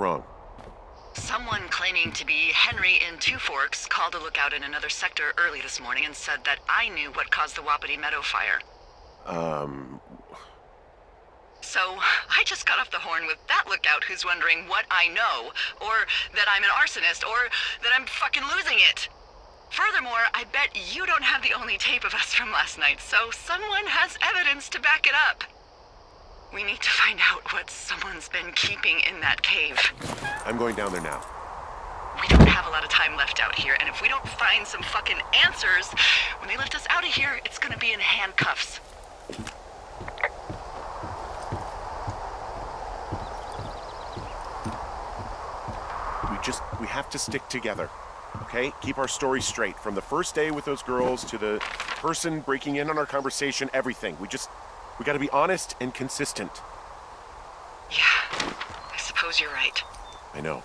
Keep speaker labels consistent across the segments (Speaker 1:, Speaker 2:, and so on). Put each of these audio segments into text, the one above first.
Speaker 1: wrong?
Speaker 2: Someone claiming to be Henry in Two Forks called a lookout in another sector early this morning and said that I knew what caused the Wapiti Meadow fire. So, I just got off the horn with that lookout who's wondering what I know, or that I'm an arsonist, or that I'm fucking losing it. Furthermore, I bet you don't have the only tape of us from last night, so someone has evidence to back it up. We need to find out what someone's been keeping in that cave.
Speaker 1: I'm going down there now.
Speaker 2: We don't have a lot of time left out here, and if we don't find some fucking answers, when they lift us out of here, it's gonna be in handcuffs.
Speaker 1: We have to stick together, okay? Keep our story straight. From the first day with those girls to the person breaking in on our conversation, everything. We gotta be honest and consistent.
Speaker 2: Yeah, I suppose you're right.
Speaker 1: I know.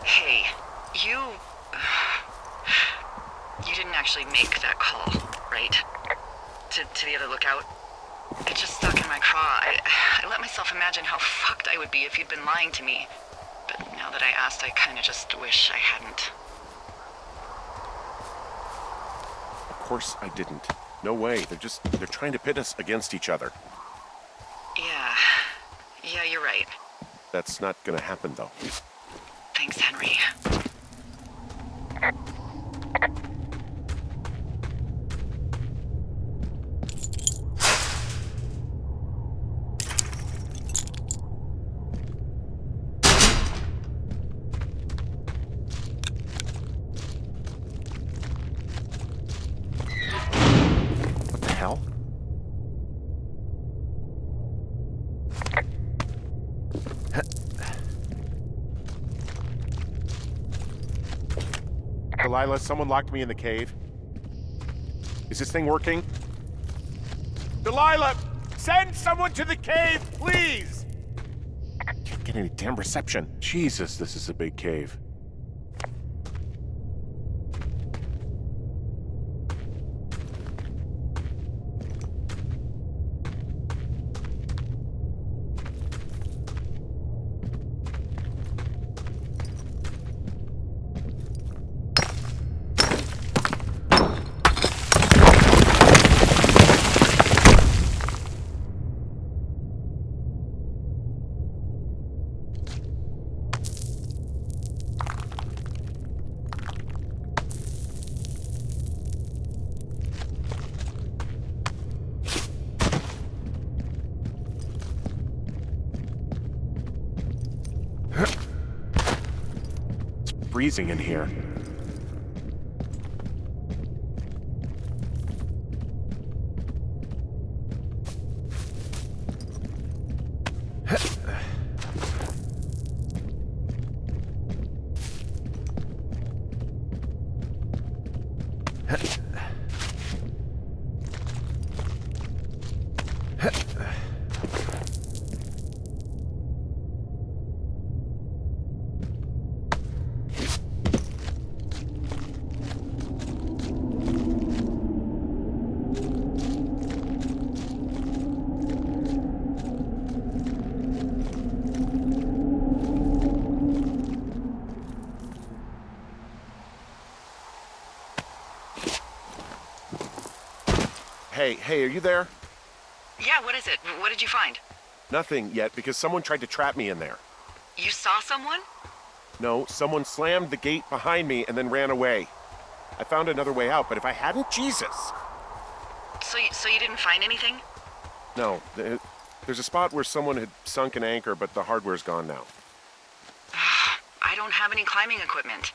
Speaker 2: Hey, you didn't actually make that call, right? To the other lookout? It just stuck in my craw. I let myself imagine how fucked I would be if you'd been lying to me. But now that I asked, I kinda just wish I hadn't.
Speaker 1: Of course I didn't. No way. They're trying to pit us against each other.
Speaker 2: Yeah, you're right.
Speaker 1: That's not gonna happen, though.
Speaker 2: Thanks, Henry.
Speaker 1: What the hell? Delilah, someone locked me in the cave. Is this thing working? Delilah! Send someone to the cave, please! Can't get any damn reception. Jesus, this is a big cave. Freezing in here. Hey, are you there?
Speaker 2: Yeah, what is it? What did you find?
Speaker 1: Nothing yet, because someone tried to trap me in there.
Speaker 2: You saw someone?
Speaker 1: No, someone slammed the gate behind me and then ran away. I found another way out, but if I hadn't, Jesus!
Speaker 2: So you didn't find anything?
Speaker 1: No, there's a spot where someone had sunk an anchor, but the hardware's gone now.
Speaker 2: I don't have any climbing equipment.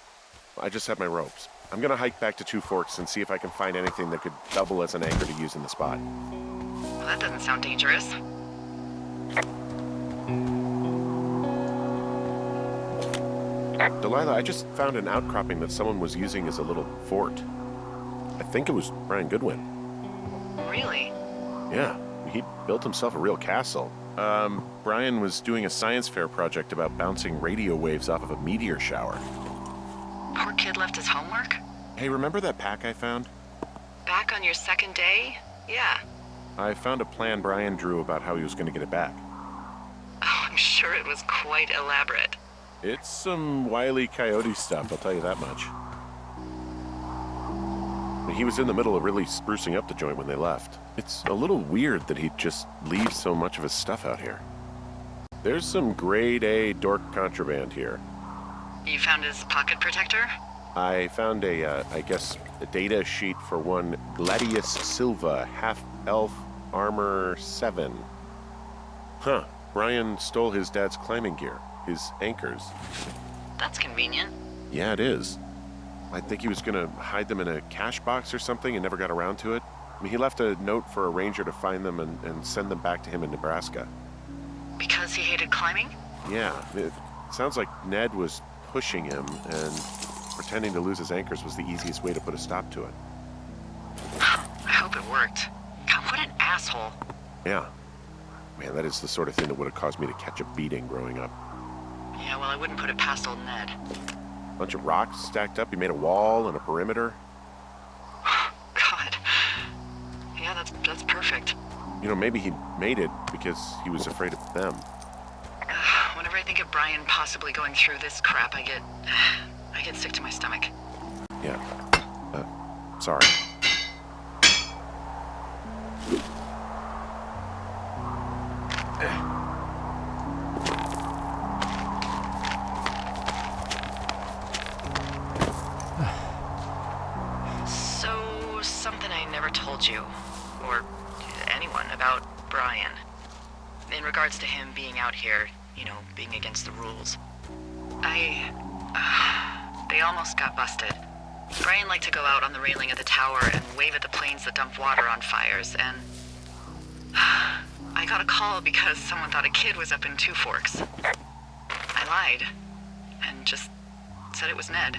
Speaker 1: I just have my ropes. I'm gonna hike back to Two Forks and see if I can find anything that could double as an anchor to use in the spot.
Speaker 2: Well, that doesn't sound dangerous.
Speaker 1: Delilah, I just found an outcropping that someone was using as a little fort. I think it was Brian Goodwin.
Speaker 2: Really?
Speaker 1: Yeah, he built himself a real castle. Brian was doing a science fair project about bouncing radio waves off of a meteor shower.
Speaker 2: Poor kid left his homework?
Speaker 1: Hey, remember that pack I found?
Speaker 2: Back on your second day? Yeah.
Speaker 1: I found a plan Brian drew about how he was going to get it back.
Speaker 2: Oh, I'm sure it was quite elaborate.
Speaker 1: It's some Wile E. Coyote stuff, I'll tell you that much. He was in the middle of really sprucing up the joint when they left. It's a little weird that he'd just leave so much of his stuff out here. There's some grade A dork contraband here.
Speaker 2: You found his pocket protector?
Speaker 1: I found a data sheet for one Gladius Silva, half-elf, armor 7. Huh, Brian stole his dad's climbing gear, his anchors.
Speaker 2: That's convenient.
Speaker 1: Yeah, it is. I think he was gonna hide them in a cash box or something and never got around to it. I mean, he left a note for a ranger to find them and send them back to him in Nebraska.
Speaker 2: Because he hated climbing?
Speaker 1: Yeah, it sounds like Ned was pushing him, and pretending to lose his anchors was the easiest way to put a stop to it.
Speaker 2: I hope it worked. God, what an asshole.
Speaker 1: Yeah. Man, that is the sort of thing that would have caused me to catch a beating growing up.
Speaker 2: Yeah, well, I wouldn't put it past old Ned.
Speaker 1: Bunch of rocks stacked up. He made a wall and a perimeter.
Speaker 2: God. Yeah, that's perfect.
Speaker 1: You know, maybe he made it because he was afraid of them.
Speaker 2: Whenever I think of Brian possibly going through this crap, I get sick to my stomach.
Speaker 1: Yeah. Sorry.
Speaker 2: So, something I never told you, or anyone, about Brian. In regards to him being out here, you know, being against the rules. They almost got busted. Brian liked to go out on the railing of the tower and wave at the planes that dump water on fires, and I got a call because someone thought a kid was up in Two Forks. I lied, and just said it was Ned.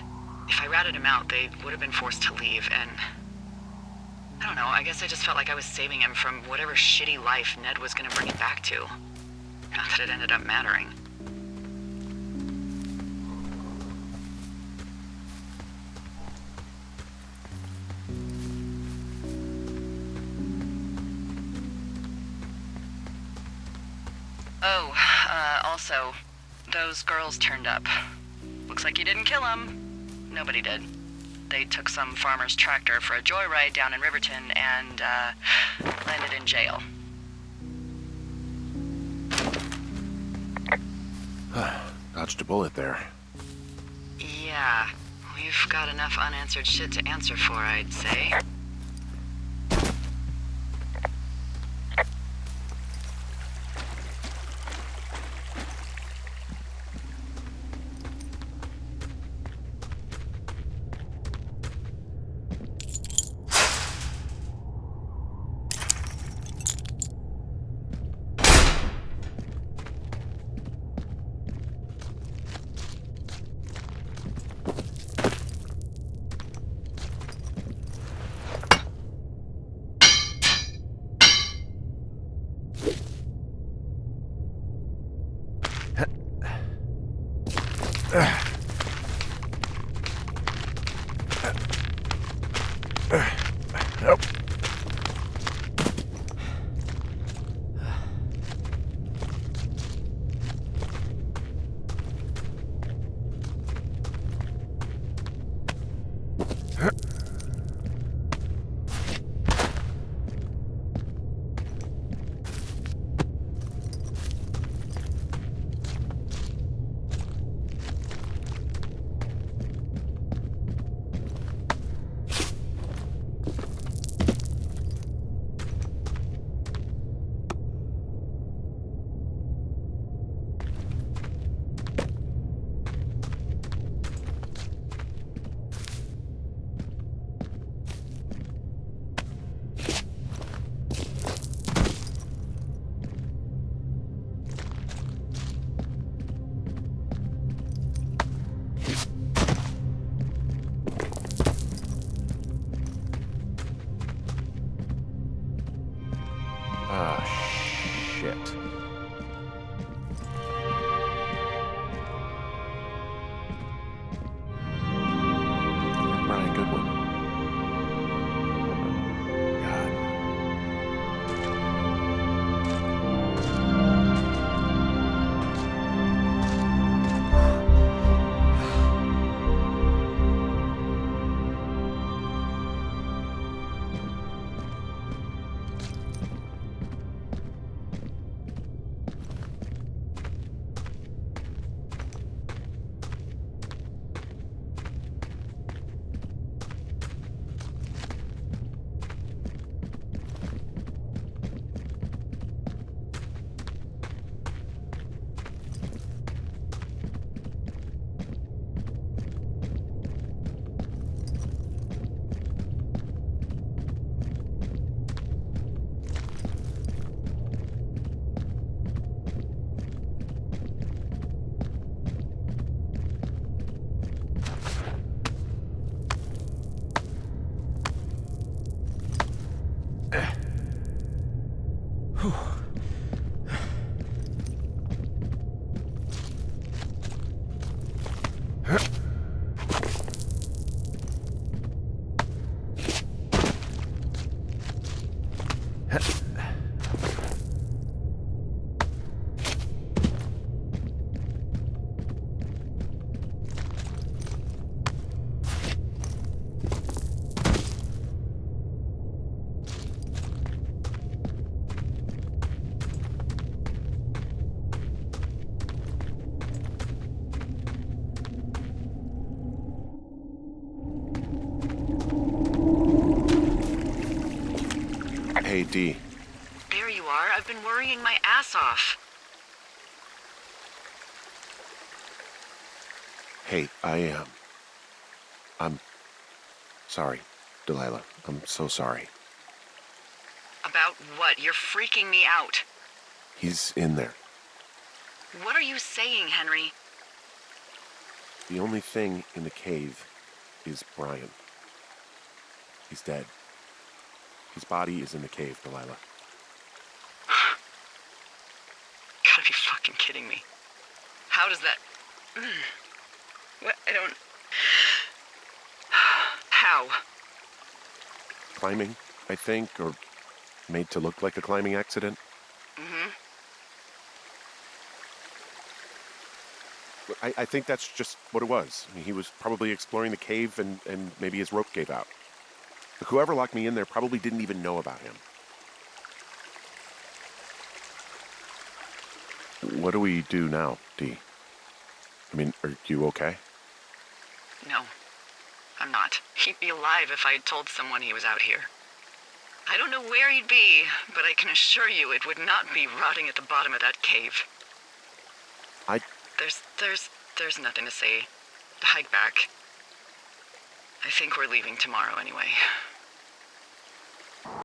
Speaker 2: If I ratted him out, they would have been forced to leave, and I don't know, I guess I just felt like I was saving him from whatever shitty life Ned was gonna bring him back to. Not that it ended up mattering. Oh, also, those girls turned up. Looks like you didn't kill them. Nobody did. They took some farmer's tractor for a joyride down in Riverton and, landed in jail.
Speaker 1: Dodged a bullet there.
Speaker 2: Yeah, we've got enough unanswered shit to answer for, I'd say.
Speaker 1: Nope. shit. Brian Goodwin. God. Hey, D.
Speaker 2: There you are. I've been worrying my ass off.
Speaker 1: Hey, I'm sorry, Delilah. I'm so sorry.
Speaker 2: About what? You're freaking me out.
Speaker 1: He's in there.
Speaker 2: What are you saying, Henry?
Speaker 1: The only thing in the cave is Brian. He's dead. His body is in the cave, Delilah.
Speaker 2: Gotta be fucking kidding me. How does that... What? I don't... How?
Speaker 1: Climbing, I think, or made to look like a climbing accident.
Speaker 2: Mm-hmm.
Speaker 1: I think that's just what it was. I mean, he was probably exploring the cave and maybe his rope gave out. Whoever locked me in there probably didn't even know about him. What do we do now, Dee? I mean, are you okay?
Speaker 2: No, I'm not. He'd be alive if I had told someone he was out here. I don't know where he'd be, but I can assure you it would not be rotting at the bottom of that cave. There's nothing to say. Hike back. I think we're leaving tomorrow anyway.